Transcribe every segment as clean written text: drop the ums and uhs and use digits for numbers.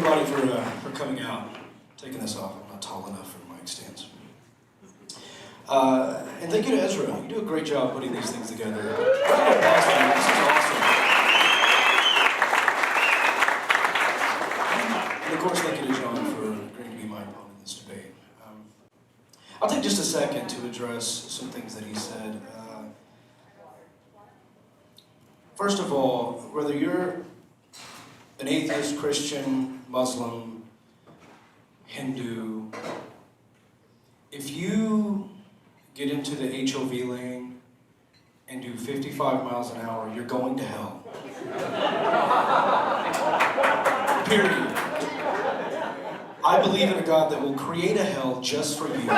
everybody for coming out, taking this off. I'm not tall enough for mic stands. And thank you to Ezra. You do a great job putting these things together. This is awesome. And of course, thank you to John for agreeing to be my opponent in this debate. I'll take just a second to address some things that he said. First of all, whether you're an atheist, Christian, Muslim, Hindu, if you get into the HOV lane and do 55 miles an hour, you're going to hell. Period. I believe in a God that will create a hell just for you.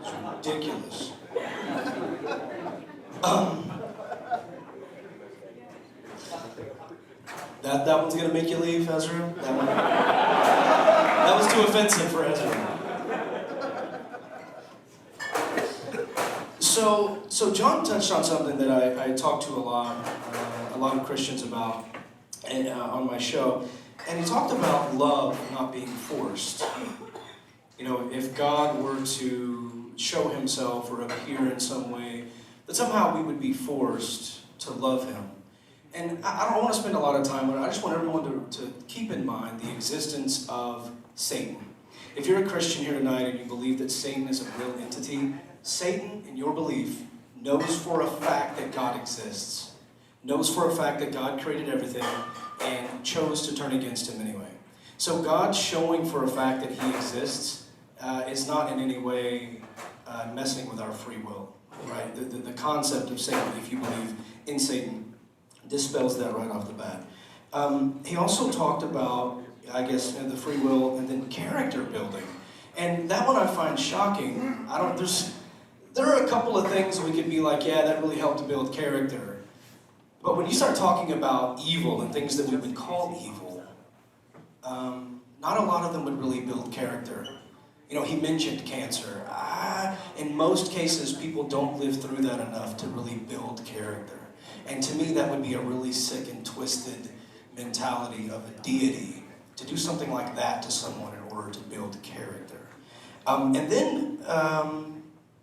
It's ridiculous. That one's gonna make you leave, Ezra? That was too offensive for Ezra. So John touched on something that I talked to a lot of Christians about on my show, and he talked about love not being forced. You know, if God were to show himself or appear in some way, that somehow we would be forced to love him. And I don't want to spend a lot of time on it. I just want everyone to keep in mind the existence of Satan. If you're a Christian here tonight and you believe that Satan is a real entity, Satan, in your belief, knows for a fact that God exists, knows for a fact that God created everything, and chose to turn against him anyway. So God showing for a fact that he exists is not in any way messing with our free will, right? The concept of Satan, if you believe in Satan, dispels that right off the bat. He also talked about, I guess, the free will and then character building. And that one I find shocking. There are a couple of things we could be like, yeah, that really helped to build character. But when you start talking about evil and things that we would call evil, not a lot of them would really build character. You know, he mentioned cancer. In most cases, people don't live through that enough to really build character. And to me, that would be a really sick and twisted mentality of a deity, to do something like that to someone in order to build character. And then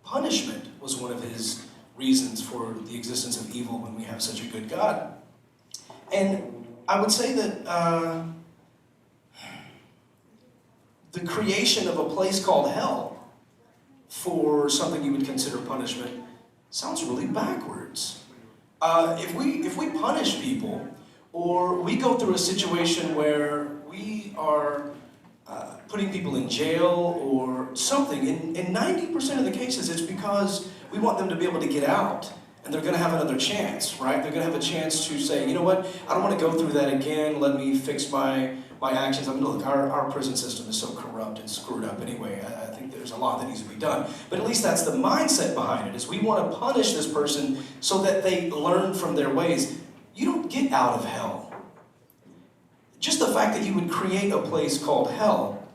punishment was one of his reasons for the existence of evil when we have such a good God. And I would say that the creation of a place called hell for something you would consider punishment sounds really backwards. If we punish people, or we go through a situation where we are putting people in jail or something, in 90% of the cases it's because we want them to be able to get out, and they're going to have another chance, right? They're going to have a chance to say, you know what, I don't want to go through that again, let me fix my actions. I mean, look, our prison system is so corrupt and screwed up anyway. I think there's a lot that needs to be done. But at least that's the mindset behind it, is we want to punish this person so that they learn from their ways. You don't get out of hell. Just the fact that you would create a place called hell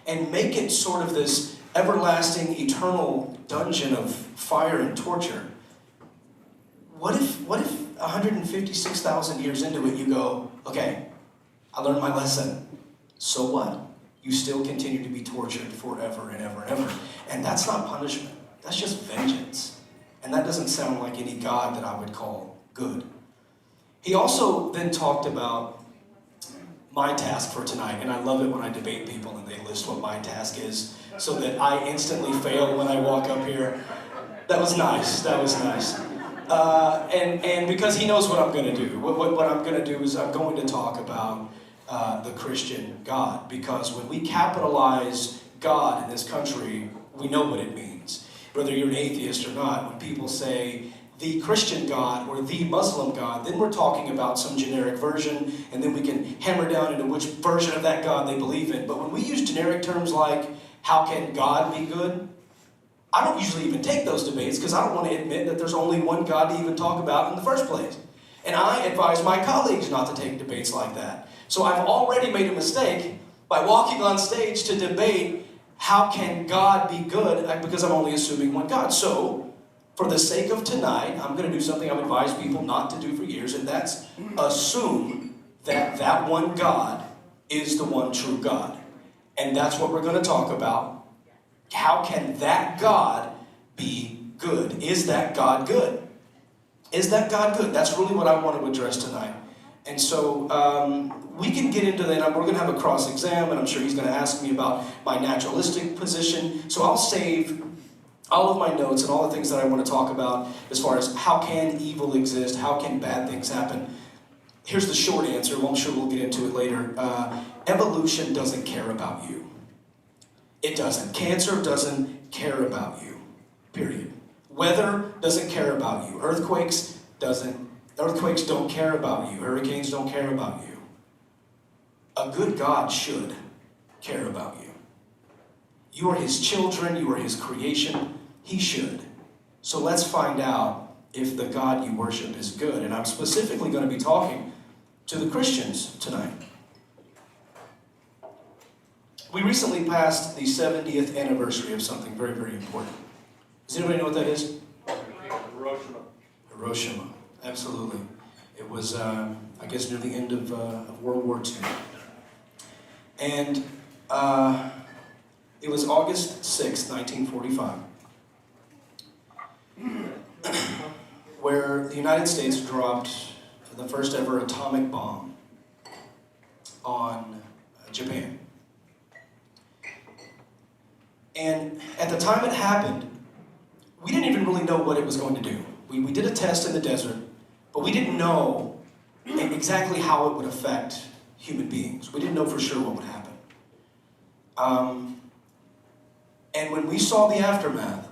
and make it sort of this everlasting, eternal dungeon of fire and torture. What if 156,000 years into it you go, okay, I learned my lesson. So what? You still continue to be tortured forever and ever and ever. And that's not punishment. That's just vengeance. And that doesn't sound like any God that I would call good. He also then talked about my task for tonight. And I love it when I debate people and they list what my task is so that I instantly fail when I walk up here. That was nice. That was nice. And because he knows what I'm going to do. What I'm going to do is I'm going to talk about the Christian God, because when we capitalize God in this country, we know what it means. Whether you're an atheist or not, when people say the Christian God or the Muslim God, then we're talking about some generic version, and then we can hammer down into which version of that God they believe in. But when we use generic terms like, how can God be good? I don't usually even take those debates because I don't want to admit that there's only one God to even talk about in the first place. And I advise my colleagues not to take debates like that. So I've already made a mistake by walking on stage to debate how can God be good, because I'm only assuming one God. So, for the sake of tonight, I'm going to do something I've advised people not to do for years, and that's assume that that one God is the one true God. And that's what we're going to talk about. How can that God be good? Is that God good? Is that God good? That's really what I want to address tonight. And so we can get into that. We're going to have a cross-exam, and I'm sure he's going to ask me about my naturalistic position. So I'll save all of my notes and all the things that I want to talk about as far as how can evil exist, how can bad things happen. Here's the short answer. Well, I'm sure we'll get into it later. Evolution doesn't care about you. It doesn't. Cancer doesn't care about you, period. Weather doesn't care about you. Earthquakes don't care about you. Hurricanes don't care about you. A good God should care about you. You are his children. You are his creation. He should. So let's find out if the God you worship is good. And I'm specifically going to be talking to the Christians tonight. We recently passed the 70th anniversary of something very, very important. Does anybody know what that is? Hiroshima. Hiroshima, absolutely. It was, I guess, near the end of World War II. And it was August 6, 1945, where the United States dropped the first ever atomic bomb on Japan. And at the time it happened, we didn't even really know what it was going to do. We did a test in the desert, but we didn't know exactly how it would affect human beings. We didn't know for sure what would happen. And when we saw the aftermath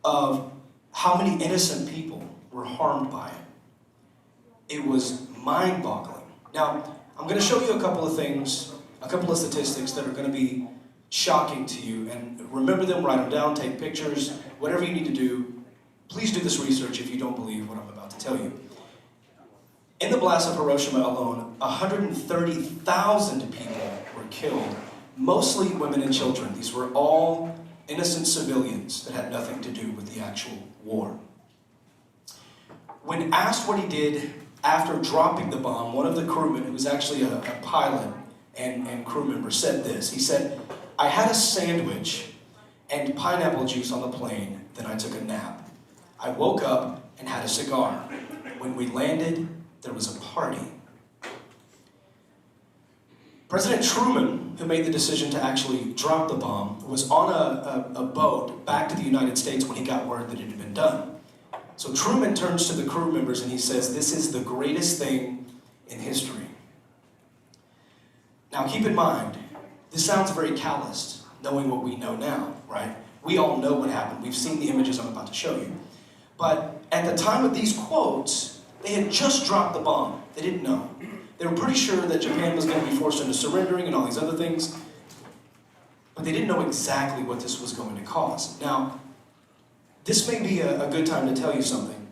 of how many innocent people were harmed by it, it was mind-boggling. Now, I'm going to show you a couple of things, a couple of statistics that are going to be shocking to you, and remember them, write them down, take pictures, whatever you need to do. Please do this research if you don't believe what I'm about to tell you. In the blast of Hiroshima alone, 130,000 people were killed, mostly women and children. These were all innocent civilians that had nothing to do with the actual war. When asked what he did after dropping the bomb, one of the crewmen, who was actually a pilot and crew member, said this. He said, "I had a sandwich and pineapple juice on the plane, then I took a nap. I woke up and had a cigar. When we landed, there was a party." President Truman, who made the decision to actually drop the bomb, was on a boat back to the United States when he got word that it had been done. So Truman turns to the crew members and he says, "This is the greatest thing in history." Now keep in mind, this sounds very calloused, knowing what we know now, right? We all know what happened. We've seen the images I'm about to show you. But at the time of these quotes, they had just dropped the bomb. They didn't know. They were pretty sure that Japan was going to be forced into surrendering and all these other things. But they didn't know exactly what this was going to cause. Now, this may be a good time to tell you something.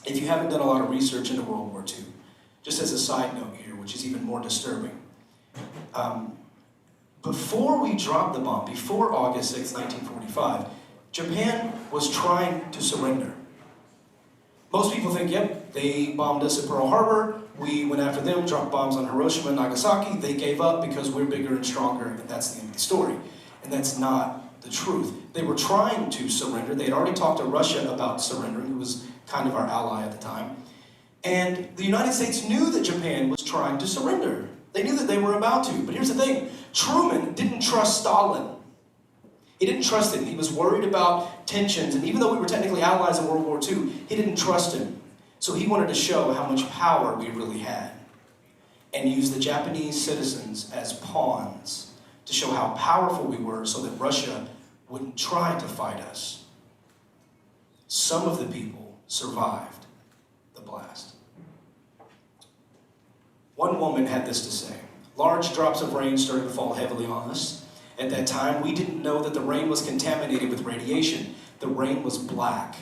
If you haven't done a lot of research into World War II, just as a side note here, which is even more disturbing. Before we dropped the bomb, before August 6, 1945, Japan was trying to surrender. Most people think, yep, they bombed us at Pearl Harbor, we went after them, dropped bombs on Hiroshima and Nagasaki, they gave up because we're bigger and stronger, and that's the end of the story. And that's not the truth. They were trying to surrender. They had already talked to Russia about surrendering, who was kind of our ally at the time. And the United States knew that Japan was trying to surrender. They knew that they were about to. But here's the thing. Truman didn't trust Stalin. He didn't trust him. He was worried about tensions. And even though we were technically allies in World War II, he didn't trust him. So he wanted to show how much power we really had and use the Japanese citizens as pawns to show how powerful we were so that Russia wouldn't try to fight us. Some of the people survived the blast. One woman had this to say: "Large drops of rain started to fall heavily on us. At that time, we didn't know that the rain was contaminated with radiation. The rain was black.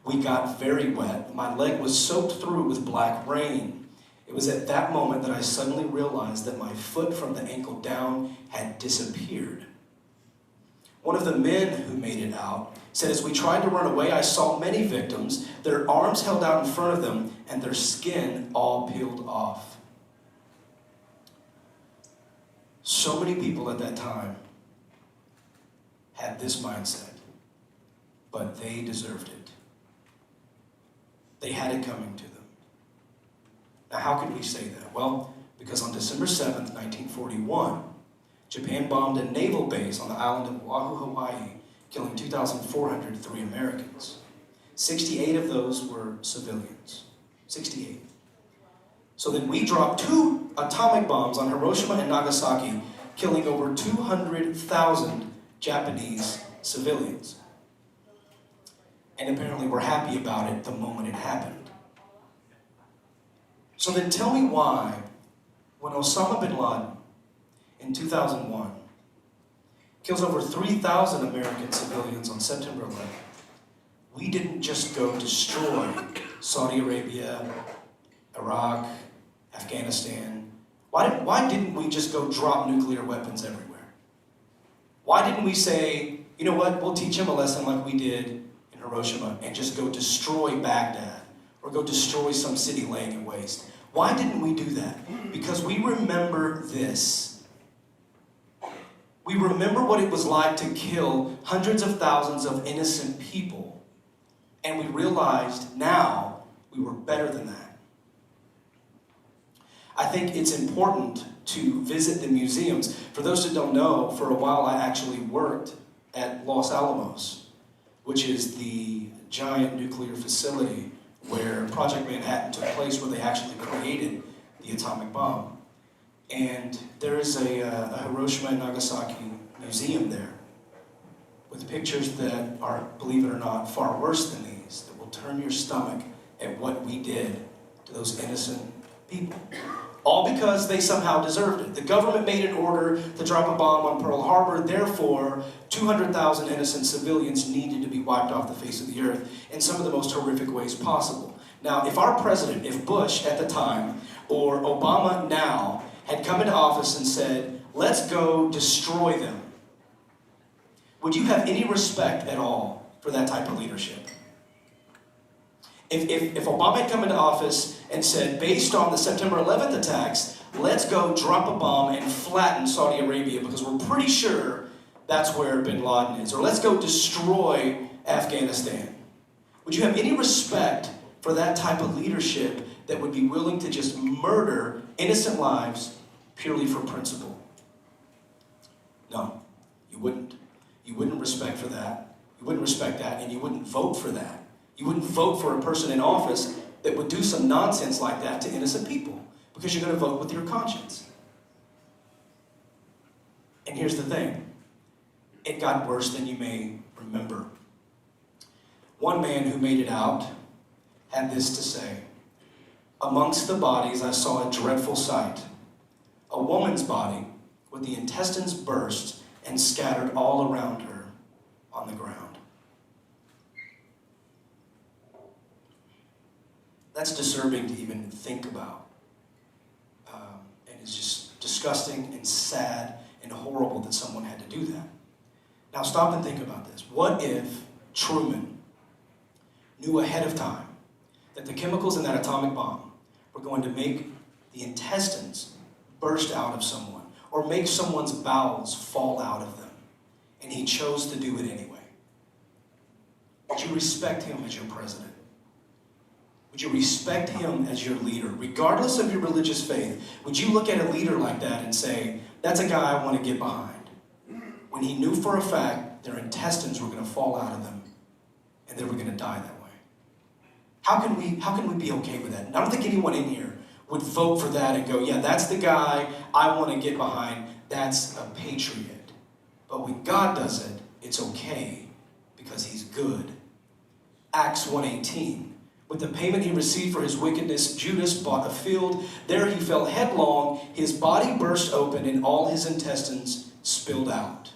We got very wet. My leg was soaked through with black rain. It was at that moment that I suddenly realized that my foot from the ankle down had disappeared. One of the men who made it out said, as we tried to run away, I saw many victims, their arms held out in front of them, and their skin all peeled off. So many people at that time had this mindset, but they deserved it. They had it coming to them. Now, how could we say that? Well, because on December 7th, 1941, Japan bombed a naval base on the island of Oahu, Hawaii, killing 2,403 Americans. 68 of those were civilians. 68. So then we dropped 2 atomic bombs on Hiroshima and Nagasaki, killing over 200,000 Japanese civilians. And apparently we're happy about it the moment it happened. So then tell me why, when Osama bin Laden in 2001 kills over 3,000 American civilians on September 11th, we didn't just go destroy Saudi Arabia, Iraq, Afghanistan. Why didn't we just go drop nuclear weapons everywhere? Why didn't we say, you know what, we'll teach them a lesson like we did in Hiroshima and just go destroy Baghdad or go destroy some city laying in waste? Why didn't we do that? Because we remember this. We remember what it was like to kill hundreds of thousands of innocent people, and we realized now we were better than that. I think it's important to visit the museums. For those who don't know, for a while I actually worked at Los Alamos, which is the giant nuclear facility where Project Manhattan took place, where they actually created the atomic bomb. And there is a Hiroshima and Nagasaki museum there with pictures that are, believe it or not, far worse than these, that will turn your stomach at what we did to those innocent people. All because they somehow deserved it. The government made an order to drop a bomb on Pearl Harbor, therefore 200,000 innocent civilians needed to be wiped off the face of the earth in some of the most horrific ways possible. Now, if our president, if Bush at the time, or Obama now, had come into office and said, let's go destroy them, would you have any respect at all for that type of leadership? If Obama had come into office and said, based on the September 11th attacks, let's go drop a bomb and flatten Saudi Arabia because we're pretty sure that's where bin Laden is, or let's go destroy Afghanistan. Would you have any respect for that type of leadership that would be willing to just murder innocent lives purely for principle? No, you wouldn't. You wouldn't respect for that. You wouldn't respect that, and you wouldn't vote for that. You wouldn't vote for a person in office that would do some nonsense like that to innocent people because you're going to vote with your conscience. And here's the thing. It got worse than you may remember. One man who made it out had this to say: amongst the bodies I saw a dreadful sight, a woman's body with the intestines burst and scattered all around her on the ground. That's disturbing to even think about. And it's just disgusting and sad and horrible that someone had to do that. Now stop and think about this. What if Truman knew ahead of time that the chemicals in that atomic bomb were going to make the intestines burst out of someone or make someone's bowels fall out of them, and he chose to do it anyway? Would you respect him as your president? Would you respect him as your leader? Regardless of your religious faith, would you look at a leader like that and say, that's a guy I want to get behind? When he knew for a fact their intestines were going to fall out of them and they were going to die that way. How can we be okay with that? And I don't think anyone in here would vote for that and go, yeah, that's the guy I want to get behind. That's a patriot. But when God does it, it's okay because he's good. Acts 1:18. With the payment he received for his wickedness, Judas bought a field. There he fell headlong. His body burst open and all his intestines spilled out.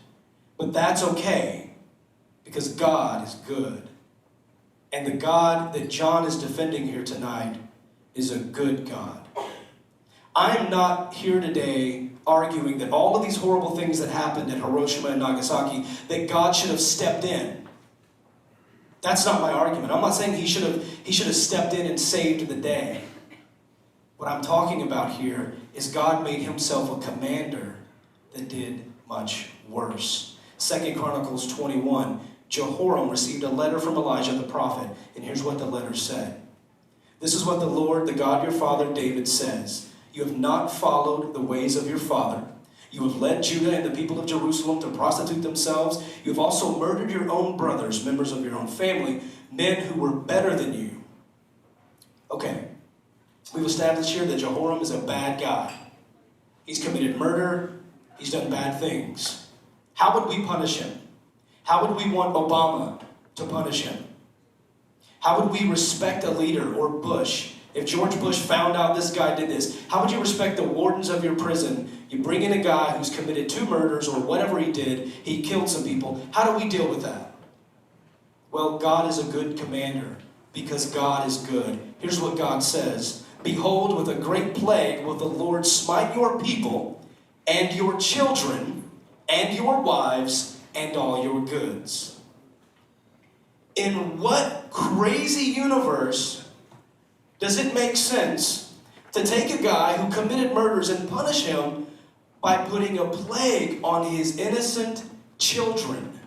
But that's okay because God is good. And the God that John is defending here tonight is a good God. I am not here today arguing that all of these horrible things that happened in Hiroshima and Nagasaki, that God should have stepped in. That's not my argument. I'm not saying he should have stepped in and saved the day. What I'm talking about here is God made himself a commander that did much worse. 2 Chronicles 21, Jehoram received a letter from Elijah the prophet, and here's what the letter said. This is what the Lord, the God your father David says. You have not followed the ways of your father. You have led Judah and the people of Jerusalem to prostitute themselves. You have also murdered your own brothers, members of your own family, men who were better than you. Okay, we've established here that Jehoram is a bad guy. He's committed murder. He's done bad things. How would we punish him? How would we want Obama to punish him? How would we respect a leader or Bush? If George Bush found out this guy did this, how would you respect the wardens of your prison? You bring in a guy who's committed 2 murders or whatever he did, he killed some people. How do we deal with that? Well, God is a good commander because God is good. Here's what God says. Behold, with a great plague will the Lord smite your people and your children and your wives and all your goods. In what crazy universe does it make sense to take a guy who committed murders and punish him by putting a plague on his innocent children?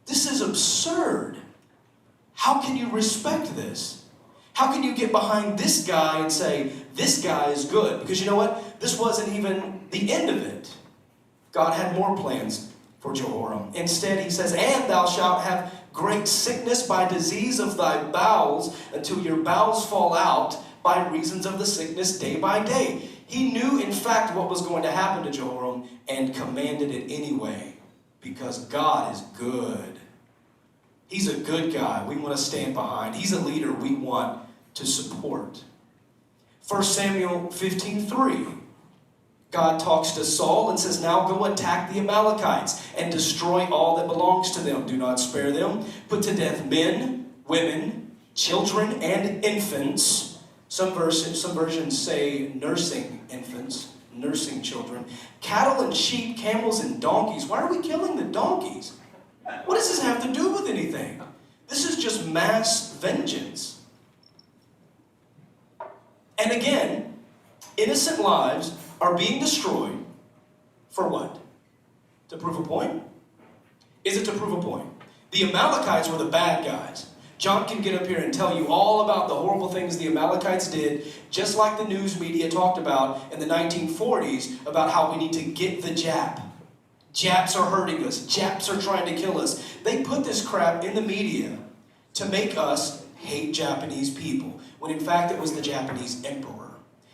This is absurd. How can you respect this? How can you get behind this guy and say, this guy is good? Because you know what? This wasn't even the end of it. God had more plans for Jehoram. Instead, he says, and thou shalt have great sickness by disease of thy bowels until your bowels fall out by reasons of the sickness day by day. He knew, in fact, what was going to happen to Jehoram and commanded it anyway because God is good. He's a good guy we want to stand behind. He's a leader we want to support. 1 Samuel 15:3. God talks to Saul and says, now go attack the Amalekites and destroy all that belongs to them. Do not spare them. Put to death men, women, children, and infants. Some versions say nursing infants, nursing children. Cattle and sheep, camels and donkeys. Why are we killing the donkeys? What does this have to do with anything? This is just mass vengeance. And again, innocent lives are being destroyed for what? To prove a point? Is it to prove a point? The Amalekites were the bad guys. John can get up here and tell you all about the horrible things the Amalekites did, just like the news media talked about in the 1940s about how we need to get the Jap. Japs are hurting us. Japs are trying to kill us. They put this crap in the media to make us hate Japanese people, when in fact it was the Japanese emperor.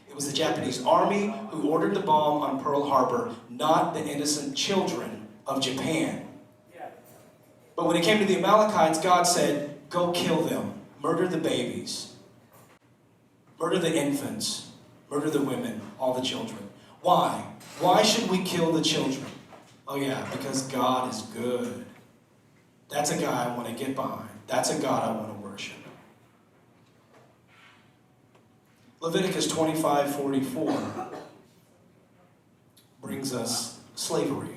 It was the Japanese army who ordered the bomb on Pearl Harbor, not the innocent children of Japan. But when it came to the Amalekites, God said, go kill them. Murder the babies. Murder the infants. Murder the women, all the children. Why? Why should we kill the children? Oh yeah, because God is good. That's a guy I want to get behind. That's a God I want to worship. Leviticus 25:44 brings us slavery.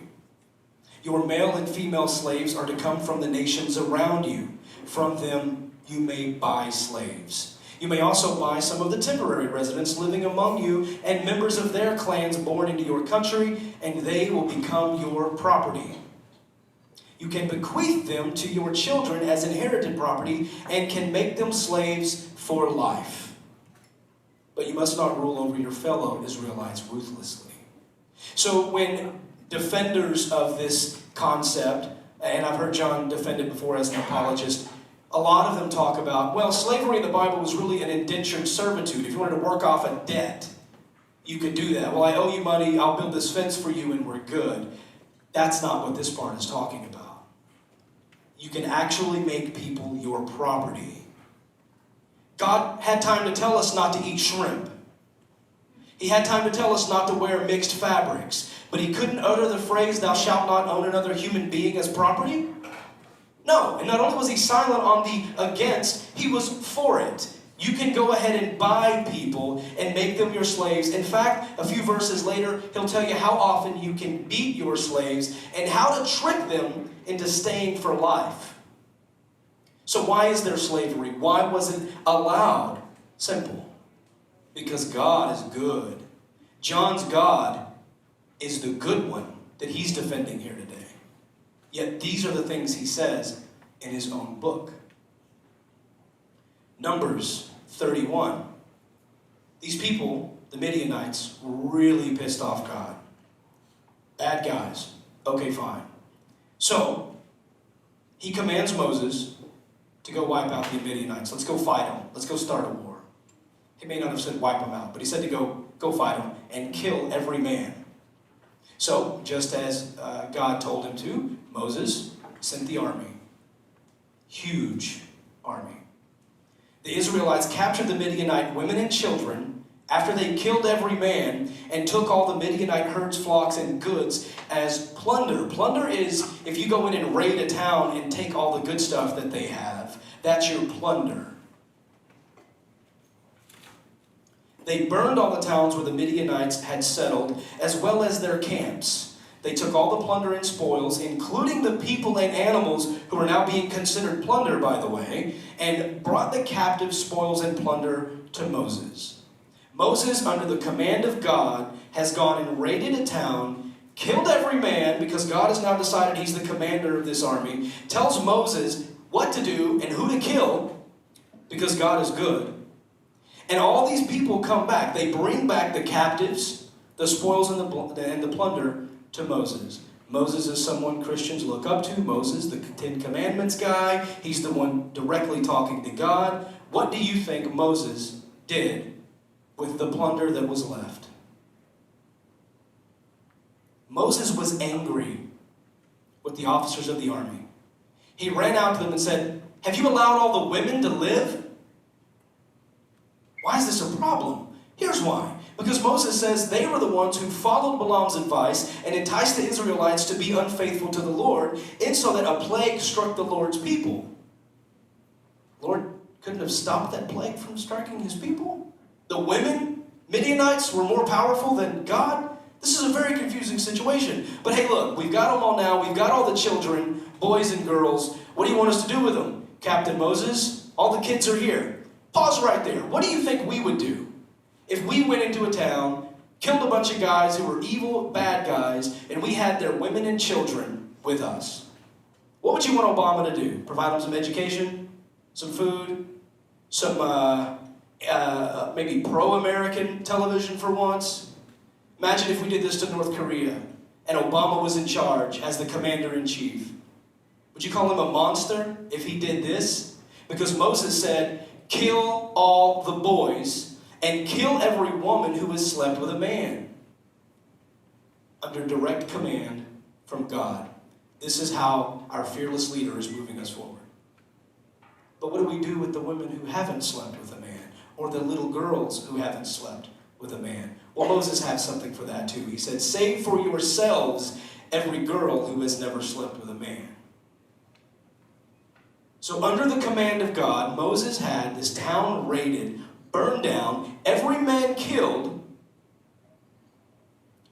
Your male and female slaves are to come from the nations around you. From them you may buy slaves. You may also buy some of the temporary residents living among you and members of their clans born into your country, and they will become your property. You can bequeath them to your children as inherited property and can make them slaves for life. But you must not rule over your fellow Israelites ruthlessly. So when defenders of this concept, and I've heard John defend it before as an apologist, a lot of them talk about, well, slavery in the Bible was really an indentured servitude. If you wanted to work off a debt, you could do that. Well, I owe you money, I'll build this fence for you, and we're good. That's not what this part is talking about. You can actually make people your property. God had time to tell us not to eat shrimp. He had time to tell us not to wear mixed fabrics. But he couldn't utter the phrase, thou shalt not own another human being as property? No, and not only was he silent on the against, he was for it. You can go ahead and buy people and make them your slaves. In fact, a few verses later, he'll tell you how often you can beat your slaves and how to trick them into staying for life. So why is there slavery? Why was it allowed? Simple. Because God is good. John's God is the good one that he's defending here today. Yet these are the things he says in his own book. Numbers 31. These people, the Midianites, really pissed off God. Bad guys. Okay, fine. So, he commands Moses to go wipe out the Midianites. Let's go fight them. Let's go start a war. He may not have said wipe them out, but he said to go fight them and kill every man. So, just as God told him to, Moses sent the army. Huge army. The Israelites captured the Midianite women and children after they killed every man and took all the Midianite herds, flocks, and goods as plunder. Plunder is if you go in and raid a town and take all the good stuff that they have. That's your plunder. They burned all the towns where the Midianites had settled, as well as their camps. They took all the plunder and spoils, including the people and animals who are now being considered plunder, by the way, and brought the captive spoils and plunder to Moses. Moses, under the command of God, has gone and raided a town, killed every man, because God has now decided he's the commander of this army, tells Moses what to do and who to kill, because God is good. And all these people come back. They bring back the captives, the spoils, and the plunder to Moses. Moses is someone Christians look up to. Moses, the Ten Commandments guy. He's the one directly talking to God. What do you think Moses did with the plunder that was left? Moses was angry with the officers of the army. He ran out to them and said, "Have you allowed all the women to live?" Why is this a problem? Here's why. Because Moses says they were the ones who followed Balaam's advice and enticed the Israelites to be unfaithful to the Lord, and so that a plague struck the Lord's people. Lord couldn't have stopped that plague from striking his people? The women, Midianites, were more powerful than God? This is a very confusing situation. But hey, look, we've got them all now. We've got all the children, boys and girls. What do you want us to do with them? Captain Moses, all the kids are here. Pause right there. What do you think we would do if we went into a town, killed a bunch of guys who were evil, bad guys, and we had their women and children with us? What would you want Obama to do? Provide them some education, some food, some maybe pro-American television for once? Imagine if we did this to North Korea and Obama was in charge as the commander-in-chief. Would you call him a monster if he did this? Because Moses said, kill all the boys and kill every woman who has slept with a man. Under direct command from God. This is how our fearless leader is moving us forward. But what do we do with the women who haven't slept with a man? Or the little girls who haven't slept with a man? Well, Moses has something for that too. He said, save for yourselves every girl who has never slept with a man. So under the command of God, Moses had this town raided, burned down, every man killed.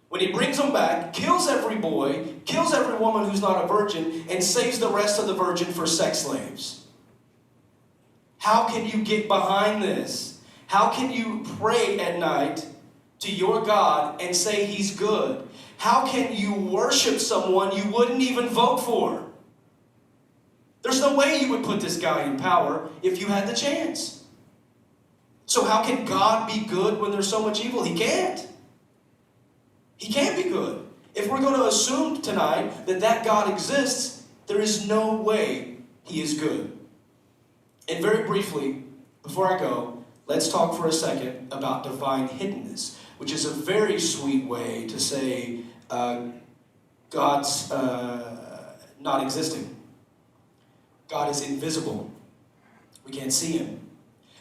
When he brings them back, kills every boy, kills every woman who's not a virgin, and saves the rest of the virgin for sex slaves. How can you get behind this? How can you pray at night to your God and say he's good? How can you worship someone you wouldn't even vote for? There's no way you would put this guy in power if you had the chance. So how can God be good when there's so much evil? He can't. He can't be good. If we're going to assume tonight that God exists, there is no way he is good. And very briefly, before I go, let's talk for a second about divine hiddenness, which is a very sweet way to say God's not existing. God is invisible. We can't see him.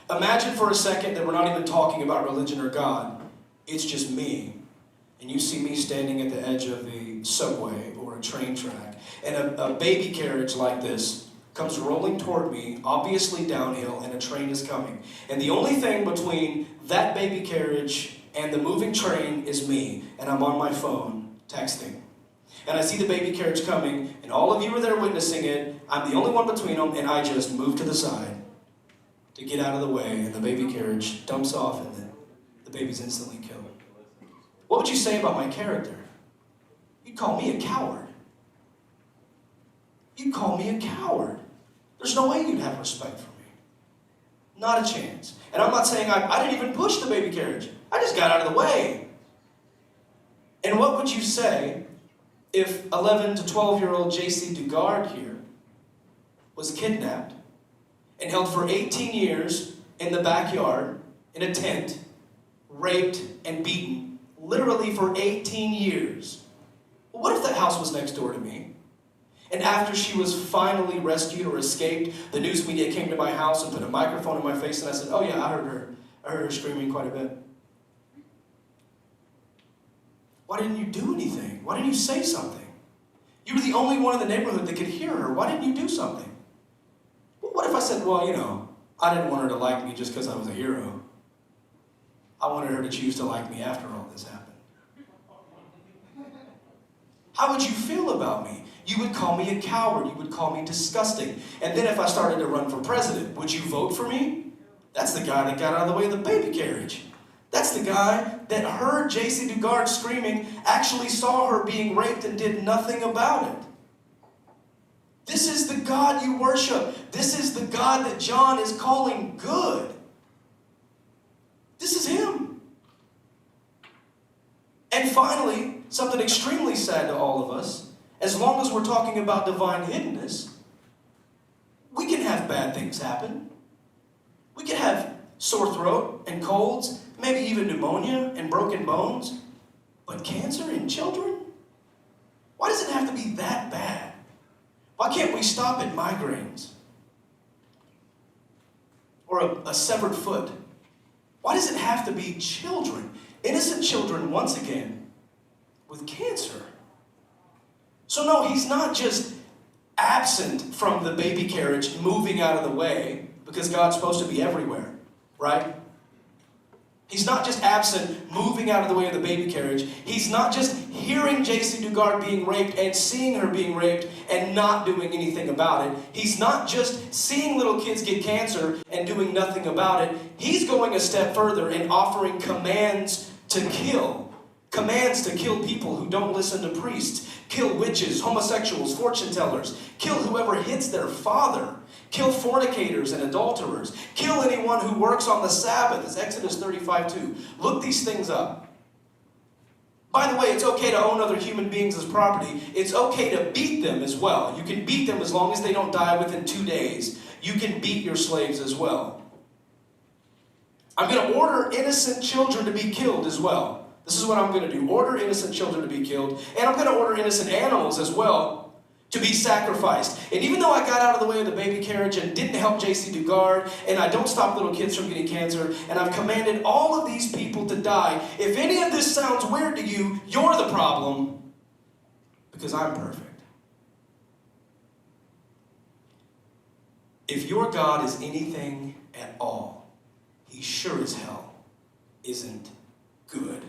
Imagine for a second that we're not even talking about religion or God. It's just me. And you see me standing at the edge of a subway or a train track. And a baby carriage like this comes rolling toward me, obviously downhill, and a train is coming. And the only thing between that baby carriage and the moving train is me, and I'm on my phone texting. And I see the baby carriage coming, and all of you are there witnessing it. I'm the only one between them, and I just move to the side to get out of the way, and the baby carriage dumps off, and the baby's instantly killed. What would you say about my character? You'd call me a coward. You'd call me a coward. There's no way you'd have respect for me. Not a chance. And I'm not saying I didn't even push the baby carriage. I just got out of the way. And what would you say if 11 to 12-year-old J.C. Dugard here was kidnapped and held for 18 years in the backyard, in a tent, raped and beaten, literally for 18 years? Well, what if that house was next door to me? And after she was finally rescued or escaped, the news media came to my house and put a microphone in my face, and I said, oh yeah, I heard her. I heard her screaming quite a bit. Why didn't you do anything? Why didn't you say something? You were the only one in the neighborhood that could hear her. Why didn't you do something? Well, what if I said, well, I didn't want her to like me just because I was a hero. I wanted her to choose to like me after all this happened. How would you feel about me? You would call me a coward. You would call me disgusting. And then if I started to run for president, would you vote for me? That's the guy that got out of the way of the baby carriage. That's the guy that heard J.C. Dugard screaming, actually saw her being raped and did nothing about it. This is the God you worship. This is the God that John is calling good. This is him. And finally, something extremely sad to all of us, as long as we're talking about divine hiddenness, we can have bad things happen. We can have sore throat and colds, maybe even pneumonia and broken bones. But cancer in children? Why does it have to be that bad? Why can't we stop at migraines? Or a severed foot? Why does it have to be children? Innocent children, once again, with cancer. So no, he's not just absent from the baby carriage, moving out of the way, because God's supposed to be everywhere, right? He's not just absent, moving out of the way of the baby carriage. He's not just hearing J.C. Dugard being raped and seeing her being raped and not doing anything about it. He's not just seeing little kids get cancer and doing nothing about it. He's going a step further and offering commands to kill. Commands to kill people who don't listen to priests. Kill witches, homosexuals, fortune tellers. Kill whoever hits their father. Kill fornicators and adulterers. Kill anyone who works on the Sabbath. It's Exodus 35:2. Look these things up. By the way, it's okay to own other human beings as property. It's okay to beat them as well. You can beat them as long as they don't die within 2 days. You can beat your slaves as well. I'm going to order innocent children to be killed as well. This is what I'm going to do. Order innocent children to be killed. And I'm going to order innocent animals as well to be sacrificed. And even though I got out of the way of the baby carriage and didn't help J.C. Dugard, and I don't stop little kids from getting cancer, and I've commanded all of these people to die, if any of this sounds weird to you, you're the problem, because I'm perfect. If your God is anything at all, he sure as hell isn't good.